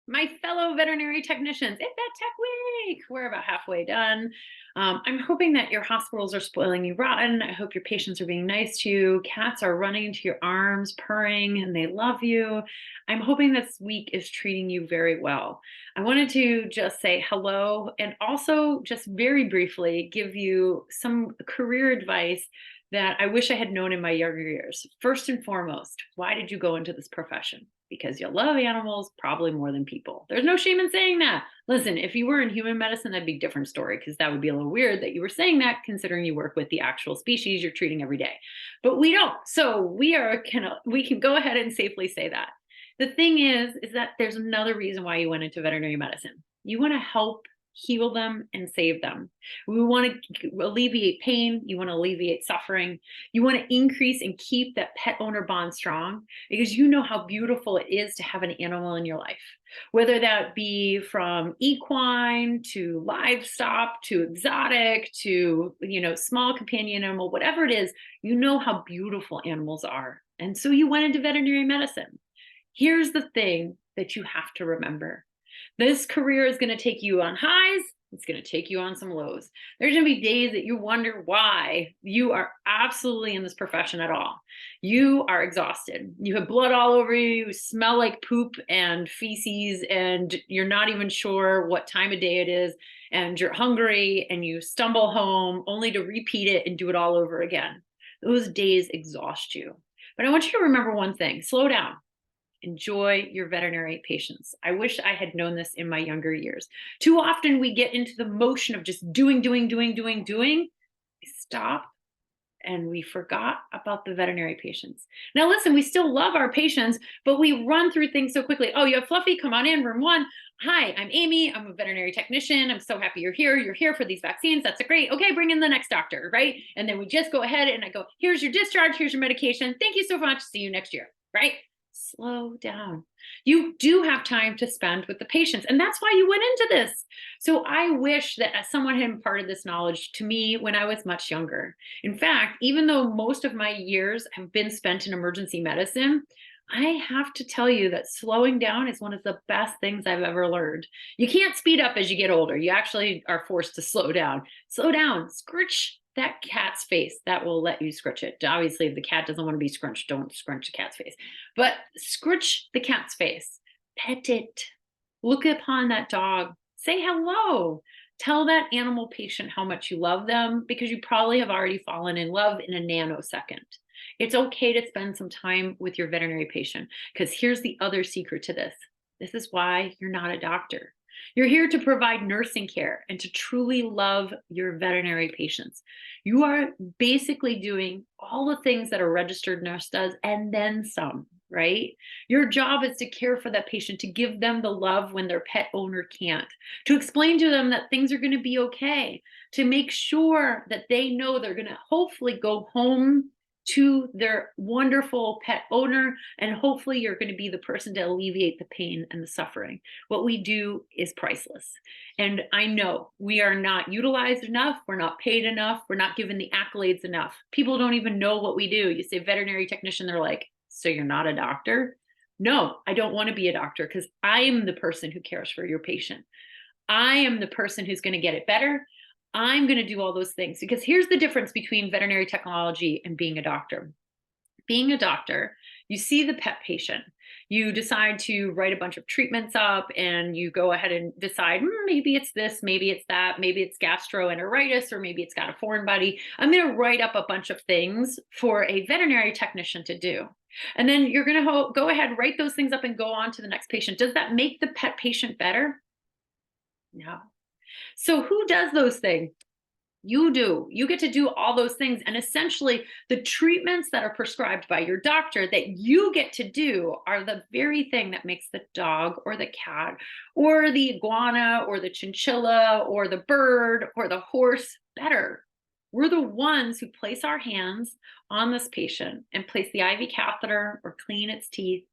my fellow veterinary technicians. It's that tech week. We're about halfway done. I'm hoping that your hospitals are spoiling you rotten. I hope your patients are being nice to you. Cats are running into your arms, purring, and they love you. I'm hoping this week is treating you very well. I wanted to just say hello and also just very briefly give you some career advice that I wish I had known in my younger years. First and foremost, why did you go into this profession? Because you love animals probably more than people. There's no shame in saying that. Listen, if you were in human medicine, that'd be a different story because that would be a little weird that you were saying that considering you work with the actual species you're treating every day. But we don't. So we can go ahead and safely say that. The thing is that there's another reason why you went into veterinary medicine. You want to help heal them and save them. We want to alleviate pain. You want to alleviate suffering. You want to increase and keep that pet owner bond strong because you know how beautiful it is to have an animal in your life, whether that be from equine to livestock to exotic to, small companion animal, whatever it is, you know how beautiful animals are. And so you went into veterinary medicine. Here's the thing that you have to remember. This career is going to take you on highs. It's going to take you on some lows. There's going to be days that you wonder why you are absolutely in this profession at all. You are exhausted. You have blood all over you. You smell like poop and feces, and you're not even sure what time of day it is. And you're hungry and you stumble home only to repeat it and do it all over again. Those days exhaust you. But I want you to remember one thing: slow down. Enjoy your veterinary patients. I wish I had known this in my younger years. Too often we get into the motion of just doing. We stop and we forgot about the veterinary patients. Now, listen, we still love our patients, but we run through things so quickly. Oh, you have Fluffy, come on in, room one. Hi, I'm Amy. I'm a veterinary technician. I'm so happy you're here. You're here for these vaccines. That's great. Okay, bring in the next doctor, right? And then we just go ahead and I go, here's your discharge. Here's your medication. Thank you so much. See you next year, right? Slow down. You do have time to spend with the patients, and that's why you went into this. So I wish that someone had imparted this knowledge to me when I was much younger. In fact, even though most of my years have been spent in emergency medicine, I have to tell you that slowing down is one of the best things I've ever learned. You can't speed up as you get older. You actually are forced to slow down. Slow down, scritch that cat's face. That will let you scritch it. Obviously, if the cat doesn't want to be scrunched, don't scrunch the cat's face. But scritch the cat's face. Pet it. Look upon that dog. Say hello. Tell that animal patient how much you love them because you probably have already fallen in love in a nanosecond. It's okay to spend some time with your veterinary patient because here's the other secret to this. This is why you're not a doctor. You're here to provide nursing care and to truly love your veterinary patients. You are basically doing all the things that a registered nurse does and then some, right? Your job is to care for that patient, to give them the love when their pet owner can't, to explain to them that things are going to be okay, to make sure that they know they're going to hopefully go home to their wonderful pet owner, and hopefully you're going to be the person to alleviate the pain and the suffering. What we do is priceless. And I know we are not utilized enough, we're not paid enough, we're not given the accolades enough. People don't even know what we do. You say veterinary technician, they're like, so you're not a doctor? No, I don't want to be a doctor because I am the person who cares for your patient. I am the person who's going to get it better. I'm going to do all those things because here's the difference between veterinary technology and being a doctor. Being a doctor, you see the pet patient. You decide to write a bunch of treatments up and you go ahead and decide, maybe it's this, maybe it's that, maybe it's gastroenteritis, or maybe it's got a foreign body. I'm going to write up a bunch of things for a veterinary technician to do. And then you're going to go ahead, write those things up and go on to the next patient. Does that make the pet patient better? No. So who does those things? You do. You get to do all those things. And essentially, the treatments that are prescribed by your doctor that you get to do are the very thing that makes the dog or the cat or the iguana or the chinchilla or the bird or the horse better. We're the ones who place our hands on this patient and place the IV catheter or clean its teeth.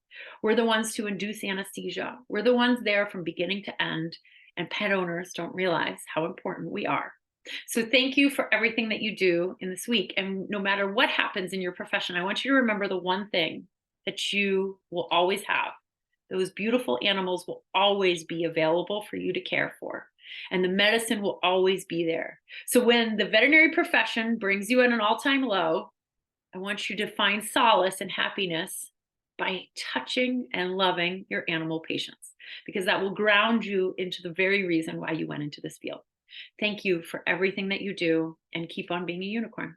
We're the ones to induce anesthesia. We're the ones there from beginning to end. And pet owners don't realize how important we are. So thank you for everything that you do in this week. And no matter what happens in your profession, I want you to remember the one thing that you will always have. Those beautiful animals will always be available for you to care for, and the medicine will always be there. So when the veterinary profession brings you in an all-time low, I want you to find solace and happiness by touching and loving your animal patients, because that will ground you into the very reason why you went into this field. Thank you for everything that you do, and keep on being a unicorn.